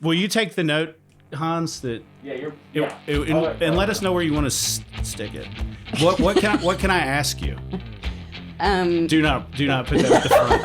Will you take the note, Hans? That and let us know where you want to stick it. What can I ask you? Do not put that at the front.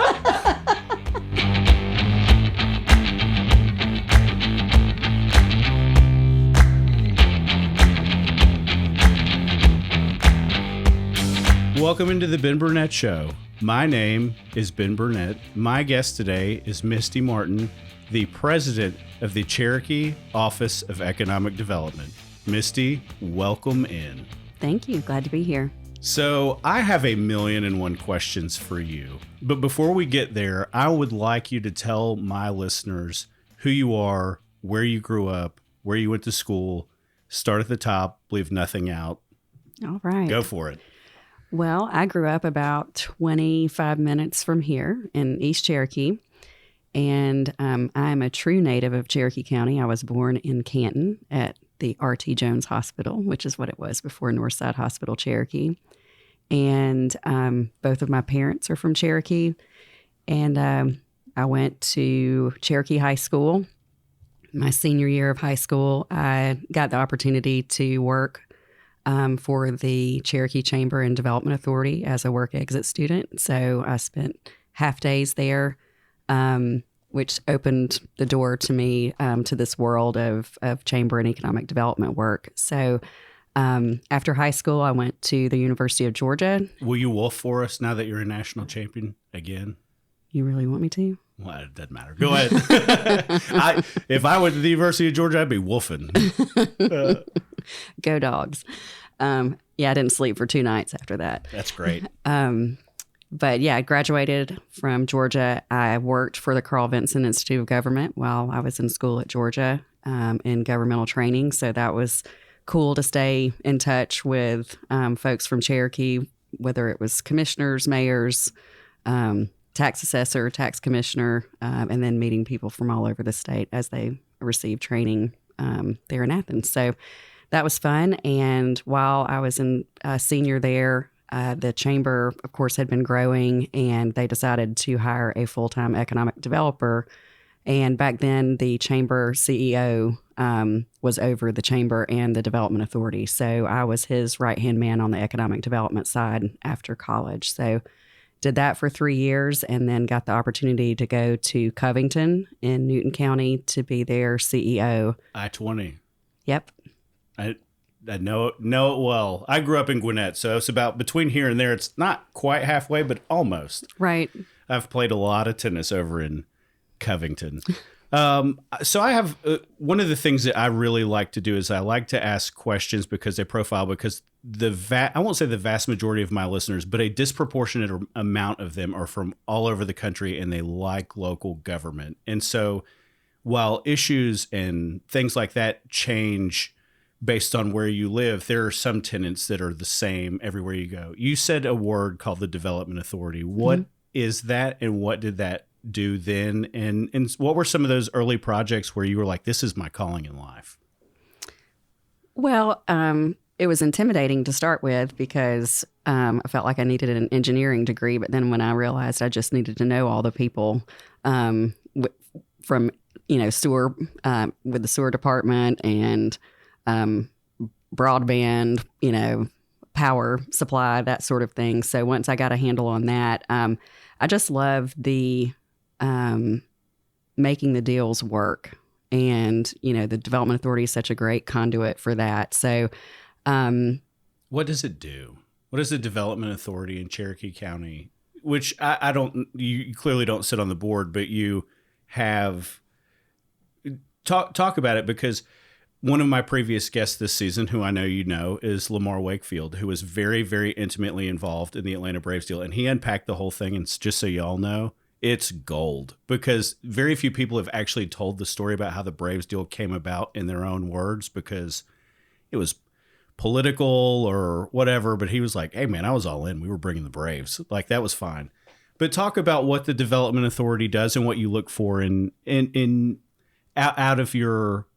Welcome into the Ben Burnett Show. My name is Ben Burnett. My guest today is Misti Martin, the president of the Cherokee Office of Economic Development. Misti, welcome in. Thank you. Glad to be here. So I have 1,000,001 questions for you. But before we get there, I would like you to tell my listeners who you are, where you grew up, where you went to school. Start at the top, leave nothing out. All right. Go for it. Well, I grew up about 25 minutes from here in East Cherokee, and I'm a true native of Cherokee County. I was born in Canton at the R.T. Jones Hospital, which is what it was before Northside Hospital, Cherokee. And both of my parents are from Cherokee, and I went to Cherokee High School. My senior year of high school, I got the opportunity to work for the Cherokee Chamber and Development Authority as a work exit student. So I spent half days there, which opened the door to me to this world of chamber and economic development work. So after high school, I went to the University of Georgia. Will you wolf for us now that you're a national champion again? You really want me to? Well, it doesn't matter. Go ahead. If I went to the University of Georgia, I'd be wolfing. Go Dogs. Yeah, I didn't sleep for 2 nights after that. That's great. But yeah, I graduated from Georgia. I worked for the Carl Vinson Institute of Government while I was in school at Georgia in governmental training. So that was cool to stay in touch with folks from Cherokee, whether it was commissioners, mayors, tax assessor, tax commissioner, and then meeting people from all over the state as they received training there in Athens. So that was fun. And while I was a senior there, the chamber, of course, had been growing, and they decided to hire a full-time economic developer. And back then, the chamber CEO was over the chamber and the development authority. So I was his right-hand man on the economic development side after college. So did that for 3 years, and then got the opportunity to go to Covington in Newton County to be their CEO. I-20. Yep. I know it well. I grew up in Gwinnett, so it's about between here and there. It's not quite halfway, but almost. Right. I've played a lot of tennis over in Covington. So I have one of the things that I really like to do is I like to ask questions because they profile, because I won't say the vast majority of my listeners, but a disproportionate amount of them are from all over the country, and they like local government. And so while issues and things like that change based on where you live, there are some tenets that are the same everywhere you go. You said a word called the Development Authority. What is that, and what did that do then? And what were some of those early projects where you were like, this is my calling in life? Well, it was intimidating to start with because I felt like I needed an engineering degree. But then when I realized I just needed to know all the people from, sewer, with the sewer department and broadband, power supply, that sort of thing. So once I got a handle on that, I just love the making the deals work. And, the Development Authority is such a great conduit for that. So what does it do? What is the Development Authority in Cherokee County? Which I don't, you clearly don't sit on the board, but you have talk about it, because one of my previous guests this season, who I know you know, is Lamar Wakefield, who was very, very intimately involved in the Atlanta Braves deal. And he unpacked the whole thing. And just so y'all know, it's gold, because very few people have actually told the story about how the Braves deal came about in their own words, because it was political or whatever. But he was like, hey, man, I was all in. We were bringing the Braves. Like, that was fine. But talk about what the Development Authority does and what you look for in out of your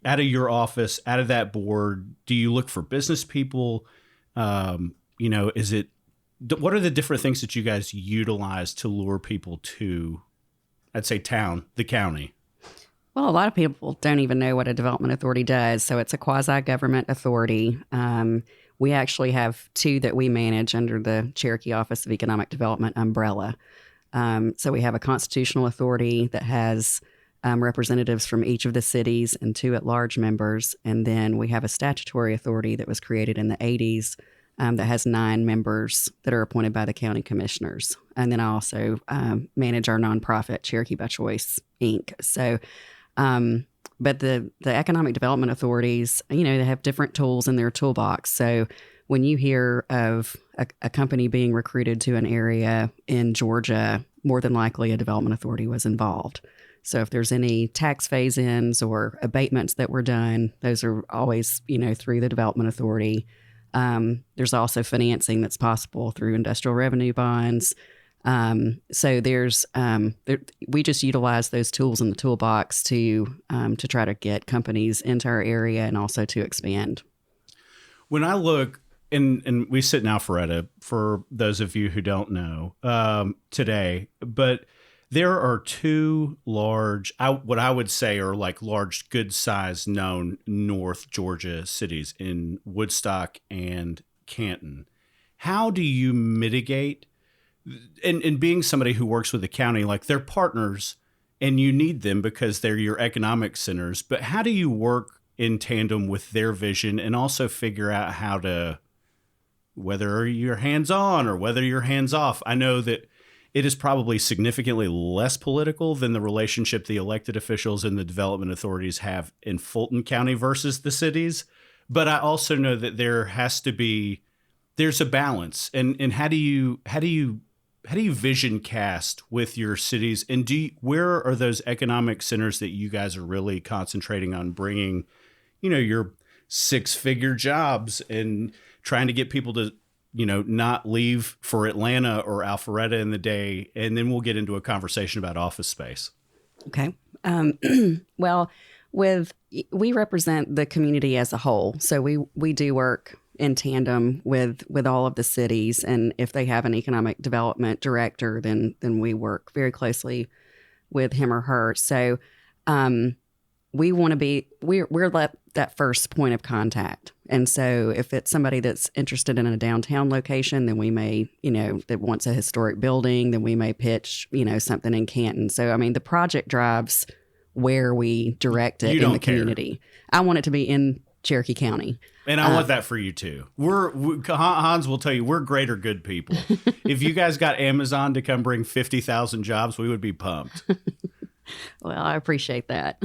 out of your office, out of that board. Do you look for business people? Is it, what are the different things that you guys utilize to lure people to, I'd say, the county? Well, a lot of people don't even know what a development authority does. So it's a quasi-government authority. We actually have two that we manage under the Cherokee Office of Economic Development umbrella. So we have a constitutional authority that has representatives from each of the cities and two at-large members. And then we have a statutory authority that was created in the 80s that has 9 members that are appointed by the county commissioners. And then I also manage our nonprofit, Cherokee by Choice, Inc. So, but the economic development authorities, they have different tools in their toolbox. So when you hear of a company being recruited to an area in Georgia, more than likely a development authority was involved. So if there's any tax phase-ins or abatements that were done, those are always, through the development authority. There's also financing that's possible through industrial revenue bonds. So we just utilize those tools in the toolbox to try to get companies into our area and also to expand. When I look, and we sit in Alpharetta, for those of you who don't know, today, but there are two large, what I would say are like large, good-sized known North Georgia cities in Woodstock and Canton. How do you mitigate, and being somebody who works with the county, like they're partners and you need them because they're your economic centers, but how do you work in tandem with their vision and also figure out how to, whether you're hands-on or whether you're hands-off? I know that it is probably significantly less political than the relationship the elected officials and the development authorities have in Fulton County versus the cities. But I also know that there's a balance. And how do you vision cast with your cities? And where are those economic centers that you guys are really concentrating on bringing, your 6-figure jobs and trying to get people to, not leave for Atlanta or Alpharetta in the day? And then we'll get into a conversation about office space. Okay. Well, we represent the community as a whole. So we do work in tandem with all of the cities. And if they have an economic development director, then we work very closely with him or her. So we want to be, we're that first point of contact. And so if it's somebody that's interested in a downtown location, then we may, that wants a historic building, then we may pitch, something in Canton. So, the project drives where we direct it in the community. I want it to be in Cherokee County. And I want that for you too. Hans will tell you, we're greater good people. If you guys got Amazon to come bring 50,000 jobs, we would be pumped. Well, I appreciate that.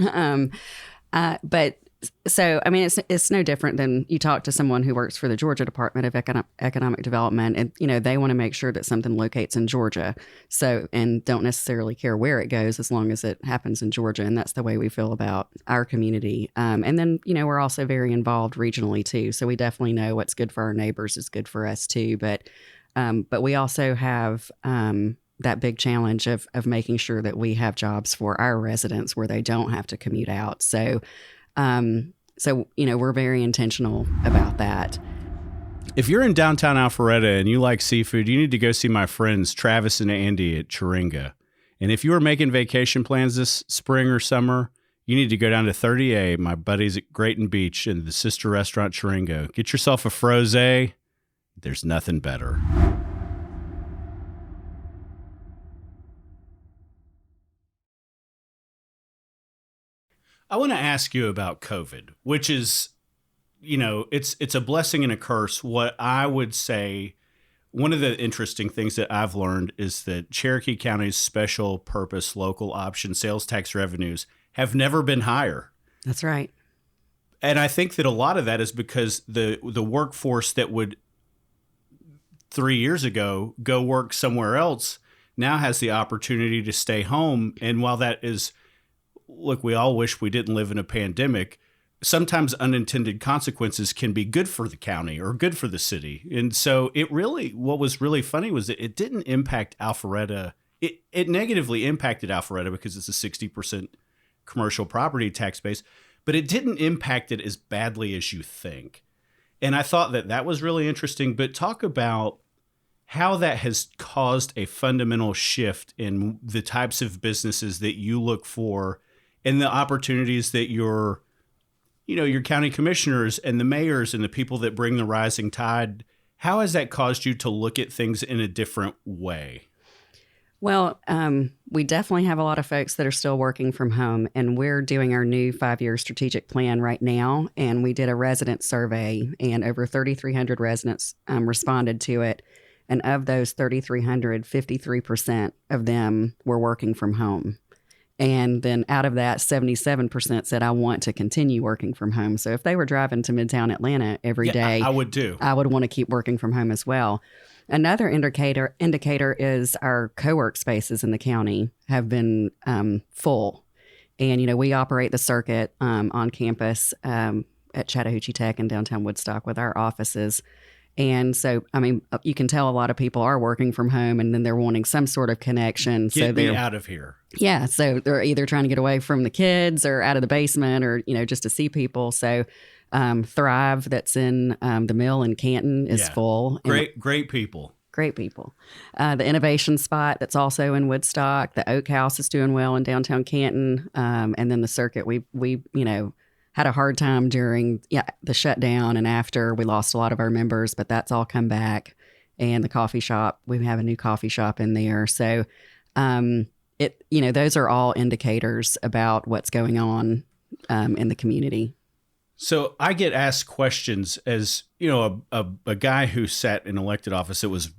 But so, it's no different than you talk to someone who works for the Georgia Department of Economic Development, and, they want to make sure that something locates in Georgia. So, and don't necessarily care where it goes as long as it happens in Georgia. And that's the way we feel about our community. And then, we're also very involved regionally too. So we definitely know what's good for our neighbors is good for us too. But we also have, that big challenge of making sure that we have jobs for our residents where they don't have to commute out. So, we're very intentional about that. If you're in downtown Alpharetta and you like seafood, you need to go see my friends Travis and Andy at Chiringa. And if you are making vacation plans this spring or summer, you need to go down to 30A, my buddies at Grayton Beach and the sister restaurant Chiringa. Get yourself a frosé. There's nothing better. I want to ask you about COVID, which is, it's a blessing and a curse. What I would say, one of the interesting things that I've learned is that Cherokee County's special purpose local option sales tax revenues have never been higher. That's right. And I think that a lot of that is because the workforce that would 3 years ago go work somewhere else now has the opportunity to stay home. And while that is, look, we all wish we didn't live in a pandemic. Sometimes unintended consequences can be good for the county or good for the city. And so what was really funny was that it didn't impact Alpharetta. It negatively impacted Alpharetta because it's a 60% commercial property tax base, but it didn't impact it as badly as you think. And I thought that was really interesting, but talk about how that has caused a fundamental shift in the types of businesses that you look for and the opportunities that your county commissioners and the mayors and the people that bring the rising tide, how has that caused you to look at things in a different way? Well, we definitely have a lot of folks that are still working from home, and we're doing our new 5-year strategic plan right now. And we did a resident survey, and over 3,300 residents responded to it. And of those 3,300, 53% of them were working from home. And then out of that, 77% said, I want to continue working from home. So if they were driving to Midtown Atlanta every day, I would too. I would want to keep working from home as well. Another indicator is our co-work spaces in the county have been full. And, we operate the circuit on campus at Chattahoochee Tech in downtown Woodstock with our offices. And so, you can tell a lot of people are working from home and then they're wanting some sort of connection. Get me out of here. Yeah. So they're either trying to get away from the kids or out of the basement or, just to see people. So Thrive that's in the mill in Canton is full. Great people. Great people. The Innovation Spot that's also in Woodstock. The Oak House is doing well in downtown Canton. And then the circuit, we had a hard time during the shutdown and after. We lost a lot of our members, but that's all come back. And the coffee shop, we have a new coffee shop in there. So those are all indicators about what's going on in the community. So I get asked questions as, a guy who sat in elected office that was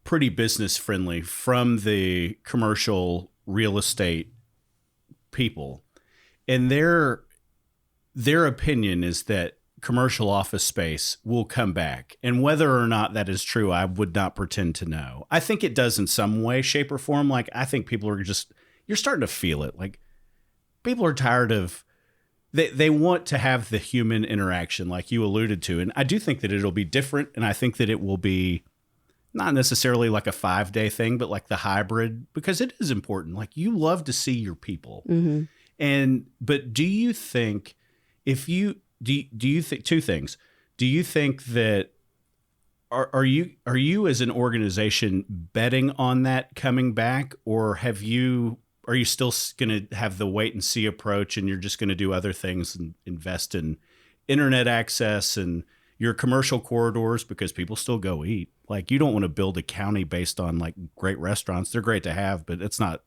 pretty business friendly from the commercial real estate people. And their opinion is that commercial office space will come back. And whether or not that is true, I would not pretend to know. I think it does in some way, shape, or form. Like, I think people are you're starting to feel it. Like, people are tired of, they want to have the human interaction like you alluded to. And I do think that it'll be different. And I think that it will be not necessarily like a 5-day thing, but like the hybrid, because it is important. Like, you love to see your people. Mm-hmm. But do you think do you think two things? Do you think that are you as an organization betting on that coming back, or are you still going to have the wait and see approach and you're just going to do other things and invest in internet access and your commercial corridors because people still go eat? Like, you don't want to build a county based on like great restaurants. They're great to have, but it's not,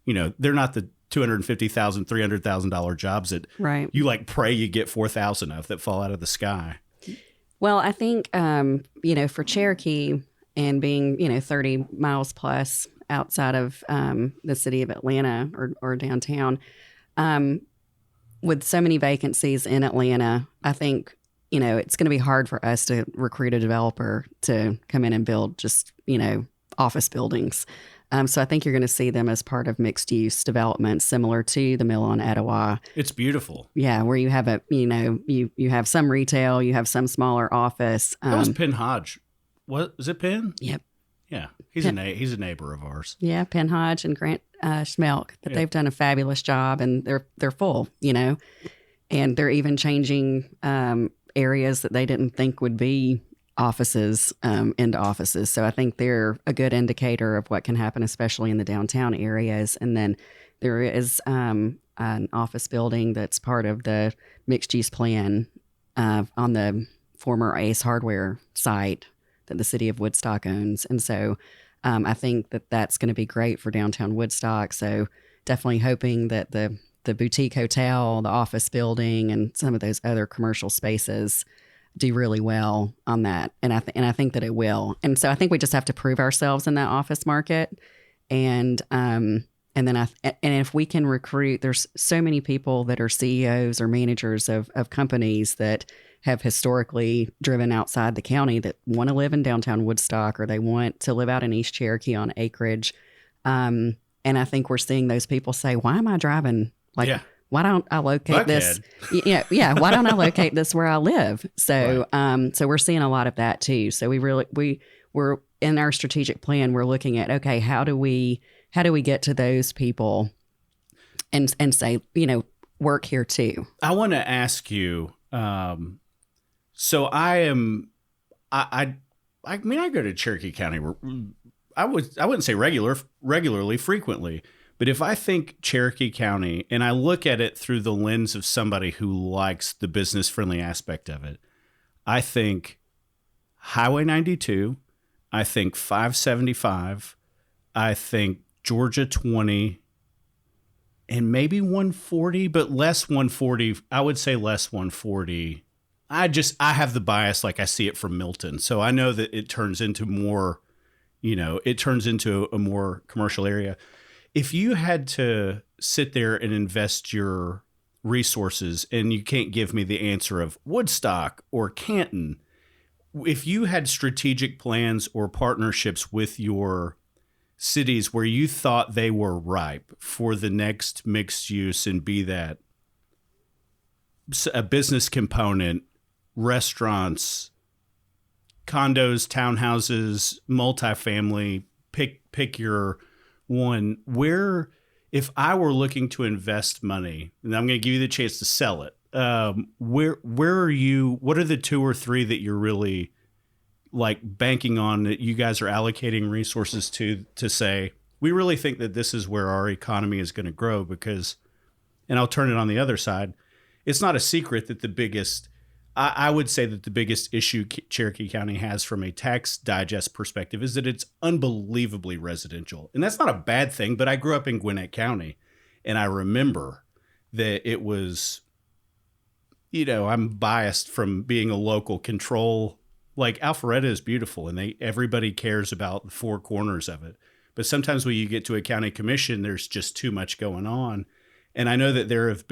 they're not the $250,000, $300,000 jobs that you like pray you get 4,000 of that fall out of the sky. Well, I think, for Cherokee and being, 30 miles plus outside of the city of Atlanta or downtown, with so many vacancies in Atlanta, I think, it's going to be hard for us to recruit a developer to come in and build just, office buildings. So I think you're going to see them as part of mixed use development, similar to the mill on Etowah. It's beautiful. Yeah, where you have you have some retail, you have some smaller office. That was Penn Hodge. What is it, Penn? Yep. Yeah, he's a neighbor of ours. Yeah, Penn Hodge and Grant Schmelk. They've done a fabulous job, and they're full. And they're even changing areas that they didn't think would be offices into offices. So I think they're a good indicator of what can happen, especially in the downtown areas. And then there is an office building that's part of the mixed use plan on the former Ace Hardware site that the city of Woodstock owns. And so I think that that's going to be great for downtown Woodstock. So definitely hoping that the boutique hotel, the office building, and some of those other commercial spaces do really well on that. And I think that it will. And so I think we just have to prove ourselves in that office market. And then if we can recruit, there's so many people that are CEOs or managers of companies that have historically driven outside the county that want to live in downtown Woodstock, or they want to live out in East Cherokee on acreage. And I think we're seeing those people say, why am I driving? Why don't I locate this? Yeah. Why don't I locate this where I live? So, so we're seeing a lot of that too. So we're in our strategic plan. We're looking at, okay, how do we get to those people and say, work here too? I want to ask you. So I go to Cherokee County. I wouldn't say regularly, frequently. But if I think Cherokee County and I look at it through the lens of somebody who likes the business friendly aspect of it, I think Highway 92, I think 575, I think Georgia 20, and maybe 140, but less 140. I would say less 140. I have the bias, like I see it from Milton. So I know that it turns into more, it turns into a more commercial area. If you had to sit there and invest your resources, and you can't give me the answer of Woodstock or Canton, if you had strategic plans or partnerships with your cities where you thought they were ripe for the next mixed use, and be that a business component, restaurants, condos, townhouses, multifamily, pick your one, where if I were looking to invest money, and I'm going to give you the chance to sell it, where are you? What are the 2 or 3 that you're really like banking on, that you guys are allocating resources to say, we really think that this is where our economy is going to grow? Because, and I'll turn it on the other side, it's not a secret that I would say that the biggest issue Cherokee County has from a tax digest perspective is that it's unbelievably residential. And that's not a bad thing, but I grew up in Gwinnett County, and I remember that it was, I'm biased from being a local control. Like Alpharetta is beautiful, and everybody cares about the 4 corners of it. But sometimes when you get to a county commission, there's just too much going on. And I know that there's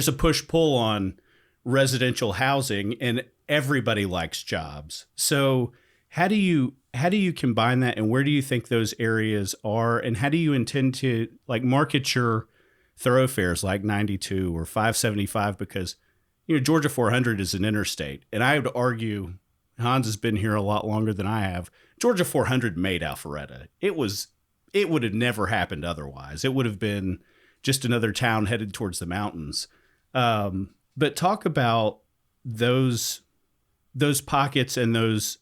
a push-pull on residential housing, and everybody likes jobs. So how do you combine that, and where do you think those areas are, and how do you intend to like market your thoroughfares like 92 or 575? Because Georgia 400 is an interstate, and I would argue, Hans has been here a lot longer than I have, Georgia 400 made Alpharetta. It would have never happened otherwise. It would have been just another town headed towards the mountains. But talk about those pockets and those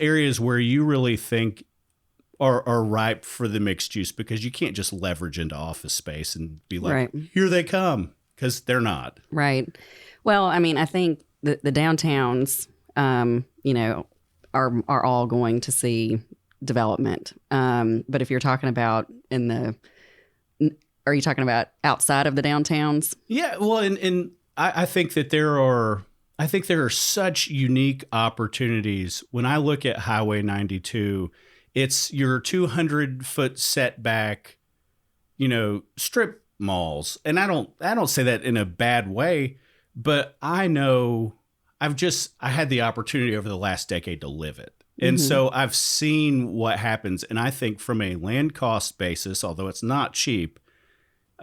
areas where you really think are ripe for the mixed use, because you can't just leverage into office space and be like, right, here they come, because they're not. Right. Well, I mean, I think the downtowns, are all going to see development. But if you're talking about are you talking about outside of the downtowns? Yeah, well, and I think that there are such unique opportunities. When I look at Highway 92, it's your 200-foot setback, strip malls. And I don't say that in a bad way, but I know I had the opportunity over the last decade to live it. And so I've seen what happens. And I think from a land cost basis, although it's not cheap,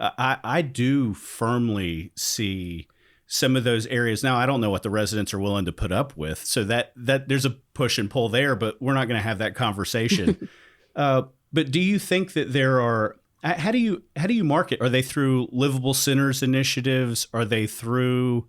I do firmly see some of those areas. Now, I don't know what the residents are willing to put up with, so that there's a push and pull there, but we're not going to have that conversation. But do you think that there are, how do you market? Are they through livable centers initiatives? Are they through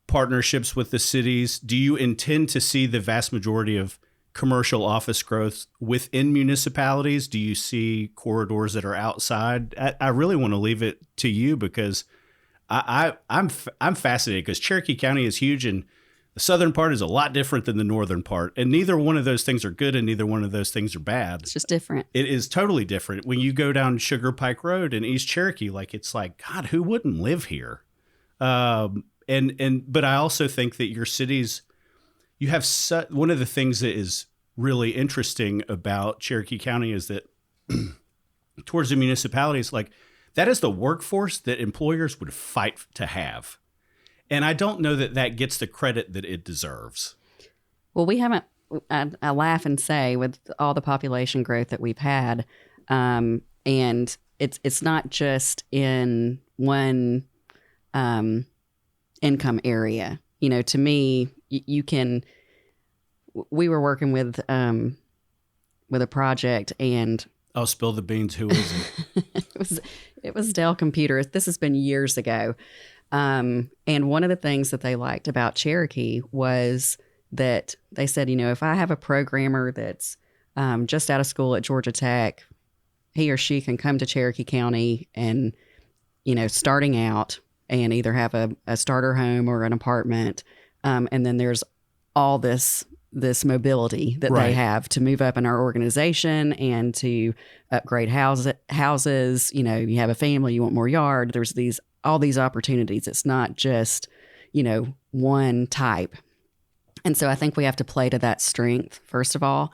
partnerships with the cities? Do you intend to see the vast majority of commercial office growth within municipalities? Do you see corridors that are outside? I really want to leave it to you, because I'm fascinated, because Cherokee County is huge, and the southern part is a lot different than the northern part, and neither one of those things are good, and neither one of those things are bad. It's just different. It is totally different. When you go down Sugar Pike Road in East Cherokee, it's like, God, who wouldn't live here? But I also think that your cities, you have one of the things that is really interesting about Cherokee County is that towards the municipalities, that is the workforce that employers would fight to have. And I don't know that gets the credit that it deserves. Well, we haven't, I laugh and say, with all the population growth that we've had, and it's not just in one income area. To me, you can. We were working with a project, and I'll spill the beans. Who is it? It was Dell Computers. This has been years ago. And one of the things that they liked about Cherokee was that they said, if I have a programmer that's just out of school at Georgia Tech, he or she can come to Cherokee County and, starting out and either have a starter home or an apartment. And then there's all this mobility that they have to move up in our organization and to upgrade houses. You have a family, you want more yard. There's all these opportunities. It's not just, one type. And so I think we have to play to that strength, first of all.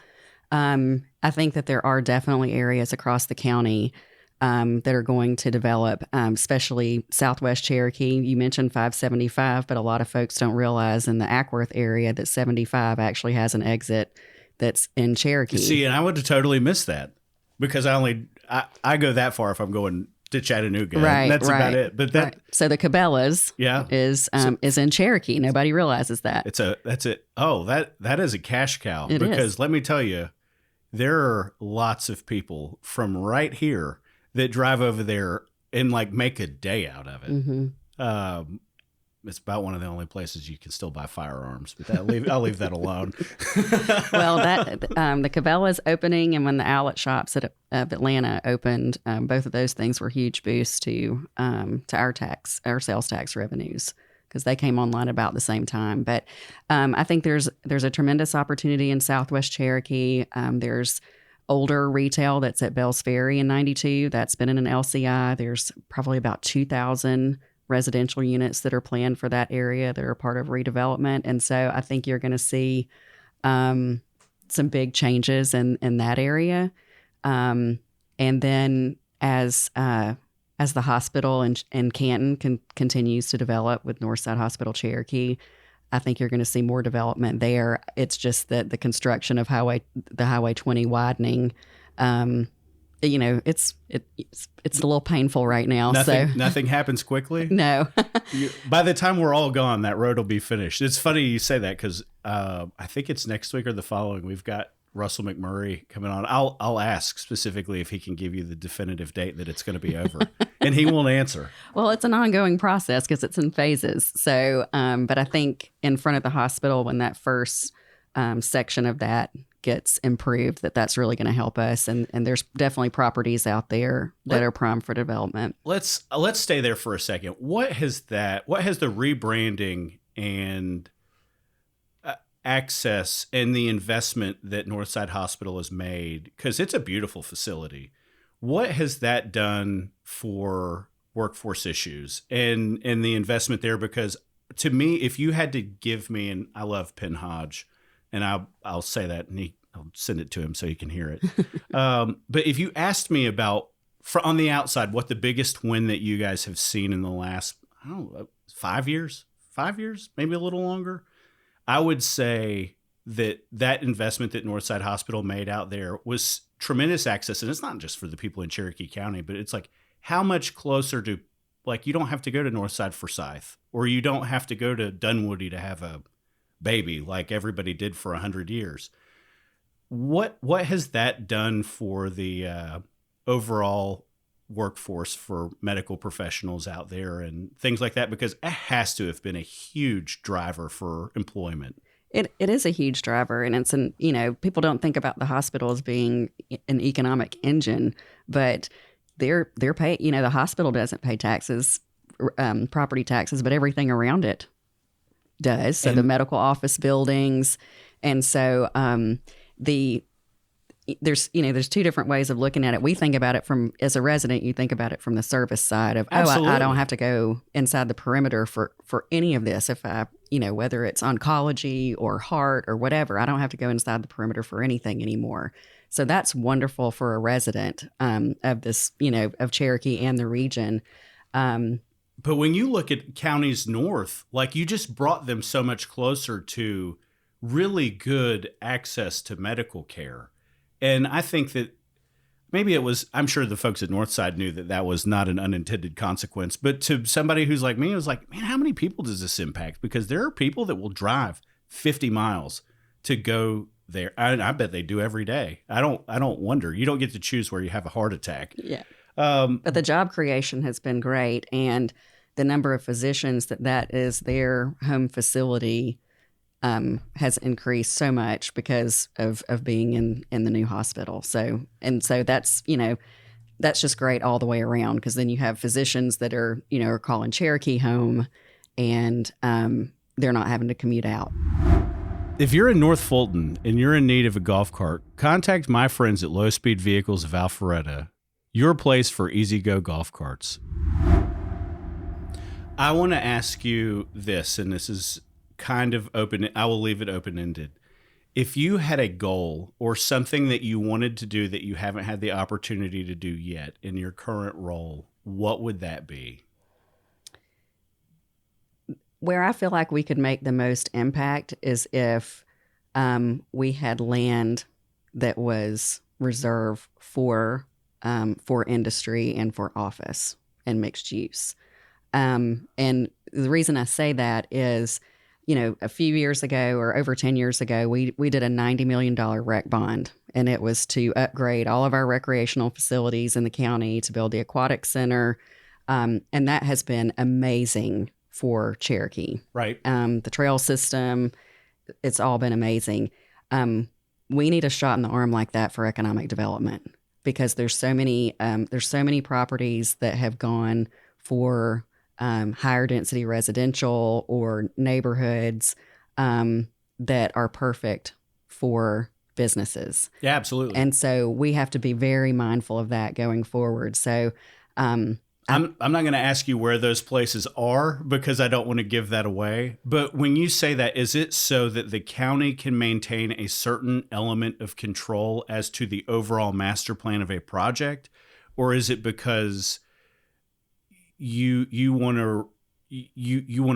I think that there are definitely areas across the county that are going to develop, especially Southwest Cherokee. You mentioned 575, but a lot of folks don't realize in the Ackworth area that 75 actually has an exit that's in Cherokee. See, and I would have totally missed that because I go that far if I'm going to Chattanooga. Right, and that's about it. But so the Cabela's is in Cherokee. Nobody realizes that. That's it. Oh, that is a cash cow. Because let me tell you, there are lots of people from right here that drive over there and make a day out of it. Mm-hmm. It's about one of the only places you can still buy firearms, but I'll leave that alone. Well, the Cabela's opening and when the outlet shops of Atlanta opened, both of those things were huge boosts to our sales tax revenues because they came online about the same time. But I think there's a tremendous opportunity in Southwest Cherokee. There's older retail that's at Bells Ferry in 92 that's been in an LCI. There's probably about 2,000 residential units that are planned for that area that are part of redevelopment. And so I think you're going to see some big changes in that area. And then as the hospital in Canton continues to develop with Northside Hospital Cherokee, I think you're going to see more development there. It's just that the construction of the Highway 20 widening, it's a little painful right now. Nothing happens quickly. No. By the time we're all gone, that road will be finished. It's funny you say that because I think it's next week or the following. We've got Russell McMurray coming on. I'll ask specifically if he can give you the definitive date that it's going to be over, and he won't answer. Well, it's an ongoing process because it's in phases. So, but I think in front of the hospital when that first section of that gets improved, that's really going to help us. And there's definitely properties out there that are prime for development. Let's stay there for a second. What has the rebranding and access and the investment that Northside Hospital has made, because it's a beautiful facility, what has that done for workforce issues and the investment there? Because to me, if you had to give me, and I love Penn Hodge, and I'll say that, and I'll send it to him so he can hear it. But if you asked me about, on the outside, what the biggest win that you guys have seen in the last, 5 years, maybe a little longer, I would say that investment that Northside Hospital made out there was tremendous access. And it's not just for the people in Cherokee County, but it's how much closer to, you don't have to go to Northside Forsyth, or you don't have to go to Dunwoody to have a baby like everybody did for 100 years. What has that done for the overall workforce for medical professionals out there and things like that? Because it has to have been a huge driver for employment. It is a huge driver, and it's people don't think about the hospital as being an economic engine, but they're pay. The hospital doesn't pay taxes, property taxes, but everything around it does. So the medical office buildings, and so there's two different ways of looking at it. We think about it as a resident, you think about it from the service side of, I don't have to go inside the perimeter for any of this. If I, whether it's oncology or heart or whatever, I don't have to go inside the perimeter for anything anymore. So that's wonderful for a resident of this, of Cherokee and the region. But when you look at counties north, you just brought them so much closer to really good access to medical care. And I think that maybe I'm sure the folks at Northside knew that was not an unintended consequence. But to somebody who's like me, it was man, how many people does this impact? Because there are people that will drive 50 miles to go there. I bet they do every day. I don't wonder. You don't get to choose where you have a heart attack. Yeah. But the job creation has been great. And the number of physicians that is their home facility has increased so much because of being in the new hospital. So that's, that's just great all the way around, because then you have physicians that are calling Cherokee home, and they're not having to commute out. If you're in North Fulton and you're in need of a golf cart, contact my friends at Low Speed Vehicles of Alpharetta, your place for easy-go golf carts. I want to ask you this, and this is kind of open. I will leave it open-ended. If you had a goal or something that you wanted to do that you haven't had the opportunity to do yet in your current role, what would that be? Where I feel like we could make the most impact is if we had land that was reserved for industry and for office and mixed use. And the reason I say that is, a few years ago, or over 10 years ago, we did a $90 million rec bond, and it was to upgrade all of our recreational facilities in the county, to build the aquatic center. And that has been amazing for Cherokee. Right. The trail system, it's all been amazing. We need a shot in the arm like that for economic development, because there's so many properties that have gone for higher density residential or neighborhoods that are perfect for businesses. Yeah, absolutely. And so we have to be very mindful of that going forward. So I'm not going to ask you where those places are, because I don't want to give that away. But when you say that, is it so that the county can maintain a certain element of control as to the overall master plan of a project? Or is it because you want to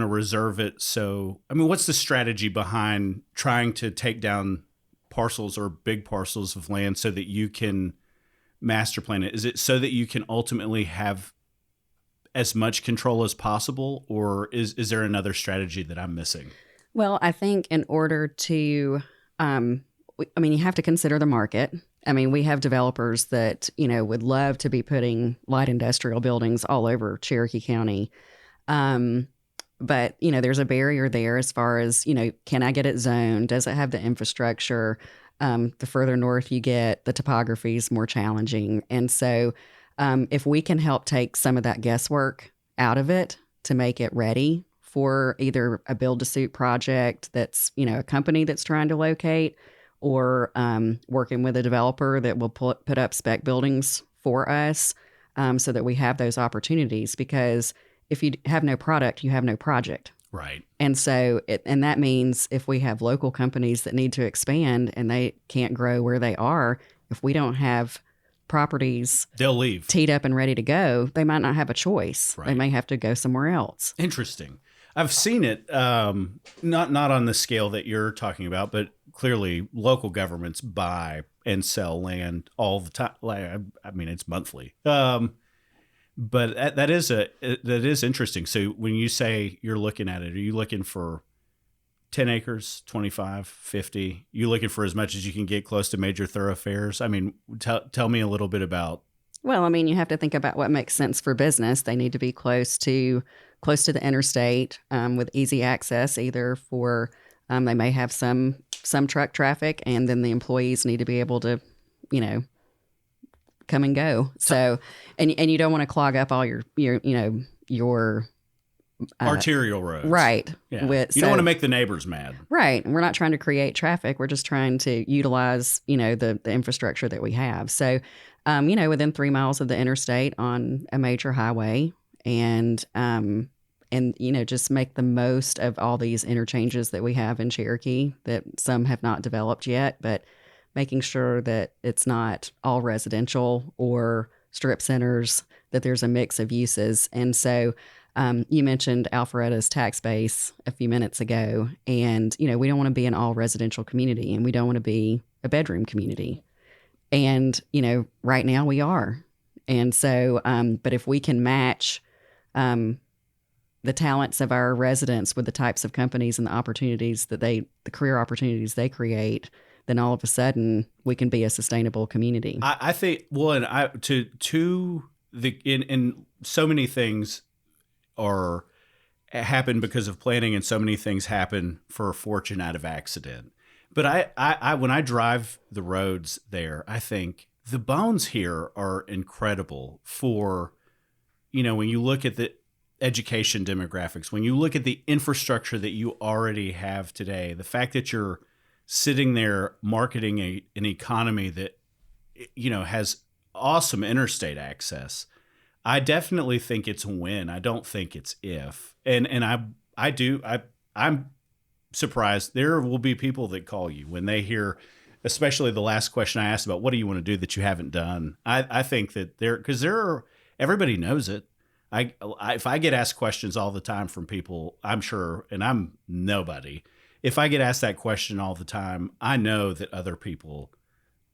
reserve it? So, I mean, what's the strategy behind trying to take down parcels or big parcels of land so that you can master plan it? Is it so that you can ultimately have as much control as possible, or is there another strategy that I'm missing? Well, I think in order to, you have to consider the market. I mean, we have developers that, would love to be putting light industrial buildings all over Cherokee County. But, there's a barrier there as far as, can I get it zoned? Does it have the infrastructure? The further north you get, the topography is more challenging. And so if we can help take some of that guesswork out of it to make it ready for either a build-to-suit project that's, a company that's trying to locate, or working with a developer that will put up spec buildings for us, so that we have those opportunities. Because if you have no product, you have no project. Right. And so, and that means if we have local companies that need to expand and they can't grow where they are, if we don't have properties, they'll leave, teed up and ready to go, they might not have a choice. Right. They may have to go somewhere else. Interesting. I've seen it, not on the scale that you're talking about, but clearly local governments buy and sell land all the time. I mean, it's monthly. But that is interesting. So when you say you're looking at it, are you looking for 10 acres, 25, 50? You looking for as much as you can get close to major thoroughfares? I mean, tell me a little bit about. Well, I mean, you have to think about what makes sense for business. They need to be close to the interstate, with easy access, either for, they may have some truck traffic, and then the employees need to be able to, come and go. So, and you don't want to clog up all your arterial roads. Right. Yeah. You don't want to make the neighbors mad. Right. And we're not trying to create traffic. We're just trying to utilize, the infrastructure that we have. So, within 3 miles of the interstate on a major highway, and just make the most of all these interchanges that we have in Cherokee, that some have not developed yet, but making sure that it's not all residential or strip centers, that there's a mix of uses. And so you mentioned Alpharetta's tax base a few minutes ago, and, we don't want to be an all residential community, and we don't want to be a bedroom community. And, right now we are. And so, but if we can match the talents of our residents with the types of companies and the opportunities the career opportunities they create, then all of a sudden we can be a sustainable community. I think, well, and in so many things happen because of planning, and so many things happen for a fortune out of accident. But I when I drive the roads there, I think the bones here are incredible for, when you look at the education demographics, when you look at the infrastructure that you already have today, the fact that you're sitting there marketing an economy that, has awesome interstate access. I definitely think it's a win. I don't think it's if. And I'm surprised there will be people that call you when they hear, especially the last question I asked about, what do you want to do that you haven't done? I think that everybody knows it. If I get asked questions all the time from people, I'm sure, and I'm nobody, if I get asked that question all the time, I know that other people,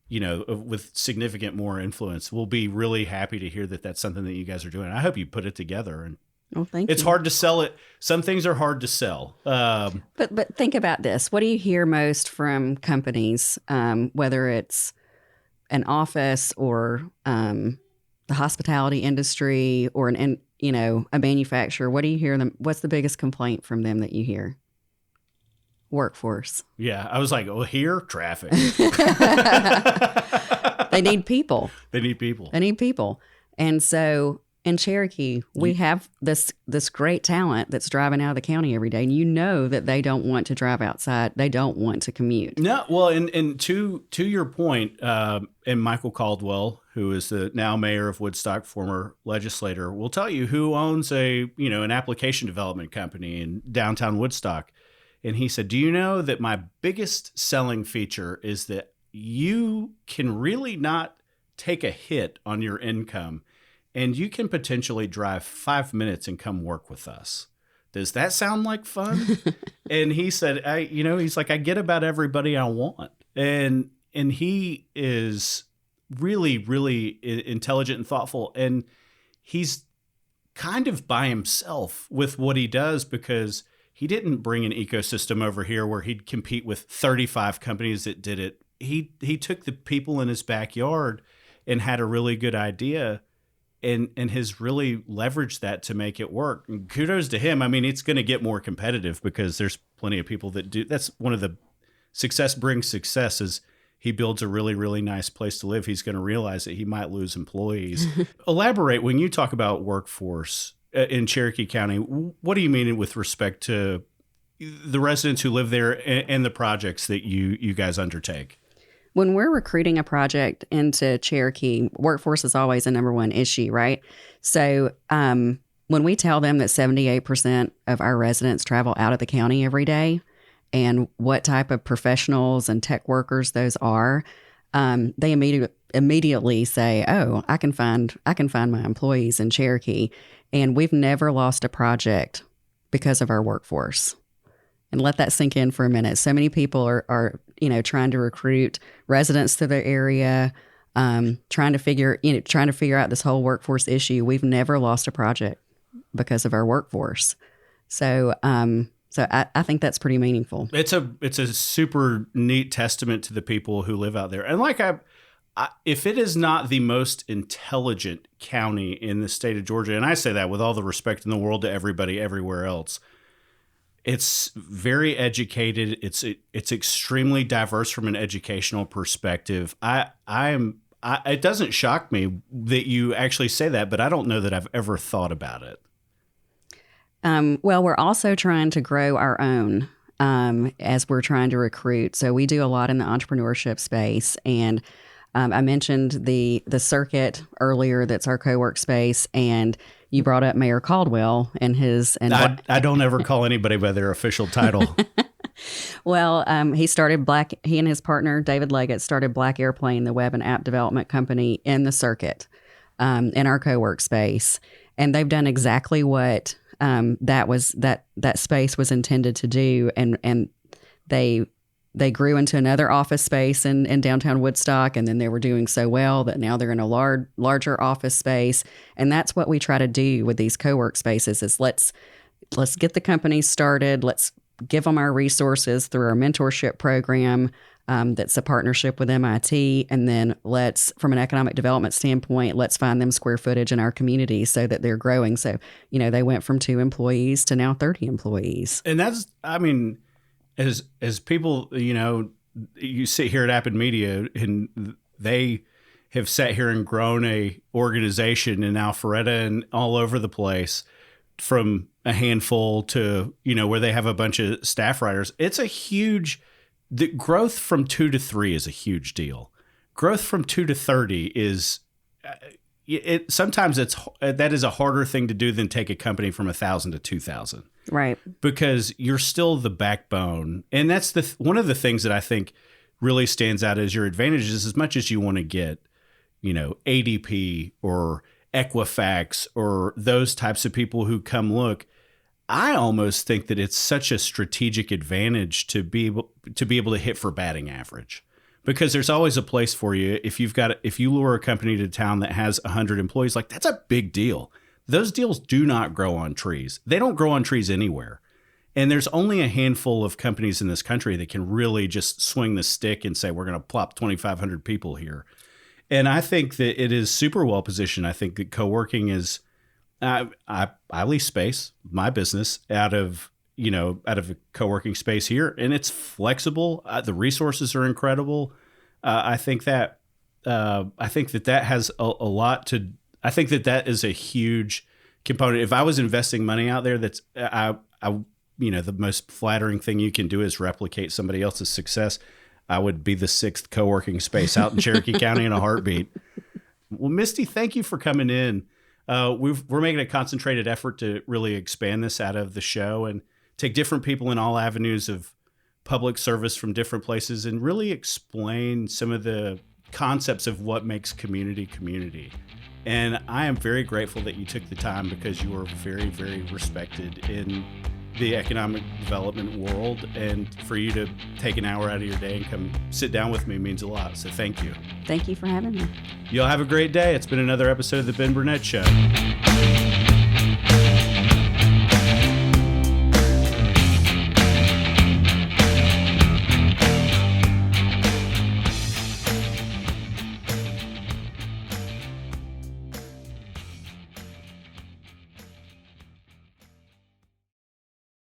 with significant more influence will be really happy to hear that that's something that you guys are doing. I hope you put it together. And thank you. It's hard to sell it. Some things are hard to sell. But think about this. What do you hear most from companies, whether it's an office or the hospitality industry or a manufacturer? What do you hear them? What's the biggest complaint from them that you hear? Workforce. Yeah, I was like, here, traffic. They need people. They need people. And so in Cherokee, we have this great talent that's driving out of the county every day. And that they don't want to drive outside. They don't want to commute. No, well, and to your point, and Michael Caldwell, who is the now mayor of Woodstock, former legislator, will tell you who owns an application development company in downtown Woodstock. And he said, do you know that my biggest selling feature is that you can really not take a hit on your income and you can potentially drive 5 minutes and come work with us. Does that sound like fun? And he said, he's like, I get about everybody I want. And he is really, really intelligent and thoughtful. And he's kind of by himself with what he does because he didn't bring an ecosystem over here where he'd compete with 35 companies that did it. He took the people in his backyard and had a really good idea and has really leveraged that to make it work. And kudos to him. I mean, it's going to get more competitive because there's plenty of people that do. That's one of the success brings success is he builds a really, really nice place to live. He's going to realize that he might lose employees. Elaborate when you talk about workforce in Cherokee County. What do you mean with respect to the residents who live there and the projects that you guys undertake? When we're recruiting a project into Cherokee, workforce is always a number one issue, right? So when we tell them that 78% of our residents travel out of the county every day and what type of professionals and tech workers those are, they immediately say, oh, I can find my employees in Cherokee. And we've never lost a project because of our workforce. And let that sink in for a minute. So many people are trying to recruit residents to their area, trying to figure out this whole workforce issue. We've never lost a project because of our workforce. So I think that's pretty meaningful. It's a super neat testament to the people who live out there. And like if it is not the most intelligent county in the state of Georgia, and I say that with all the respect in the world to everybody everywhere else, it's very educated. It's extremely diverse from an educational perspective. It doesn't shock me that you actually say that, but I don't know that I've ever thought about it. Well, we're also trying to grow our own as we're trying to recruit. So we do a lot in the entrepreneurship space. And I mentioned the circuit earlier that's our co-work space. And you brought up Mayor Caldwell and his... I don't ever call anybody by their official title. Well, he and his partner, David Leggett, started Black Airplane, the web and app development company in the circuit, in our co-work space. And they've done exactly what that space was intended to do. And they grew into another office space in downtown Woodstock, and then they were doing so well that now they're in a larger office space. And that's what we try to do with these co-work spaces is let's get the companies started. Let's give them our resources through our mentorship program that's a partnership with MIT. And then from an economic development standpoint, let's find them square footage in our community so that they're growing. So, they went from 2 employees to now 30 employees. And that's, as people, you sit here at Appen Media and have sat here and grown a organization in Alpharetta and all over the place, from a handful to, where they have a bunch of staff writers. It's a huge, the growth from 2 to 3 is a huge deal. Growth from 2 to 30 is, sometimes that is a harder thing to do than take a company from 1,000 to 2,000. Right. Because you're still the backbone. And that's one of the things that I think really stands out as your advantages. As much as you want to get, ADP or Equifax or those types of people who come look, I almost think that it's such a strategic advantage to be able to hit for batting average, because there's always a place for you. If you lure a company to town that has 100 employees, like, that's a big deal. Those deals do not grow on trees. They don't grow on trees anywhere. And there's only a handful of companies in this country that can really just swing the stick and say, we're going to plop 2,500 people here. And I think that it is super well positioned. I think that co-working is, I lease space, my business, out of a co-working space here, and it's flexible. The resources are incredible. I think that has a lot to. I think that is a huge component. If I was investing money out there, that's the most flattering thing you can do is replicate somebody else's success. I would be the 6th co-working space out in Cherokee County in a heartbeat. Well, Misty, thank you for coming in. We're making a concentrated effort to really expand this out of the show and take different people in all avenues of public service from different places and really explain some of the concepts of what makes community. And I am very grateful that you took the time, because you are very, very respected in the economic development world, and for you to take an hour out of your day and come sit down with me means a lot. So thank you. Thank you for having me. Y'all have a great day. It's been another episode of The Ben Burnett Show.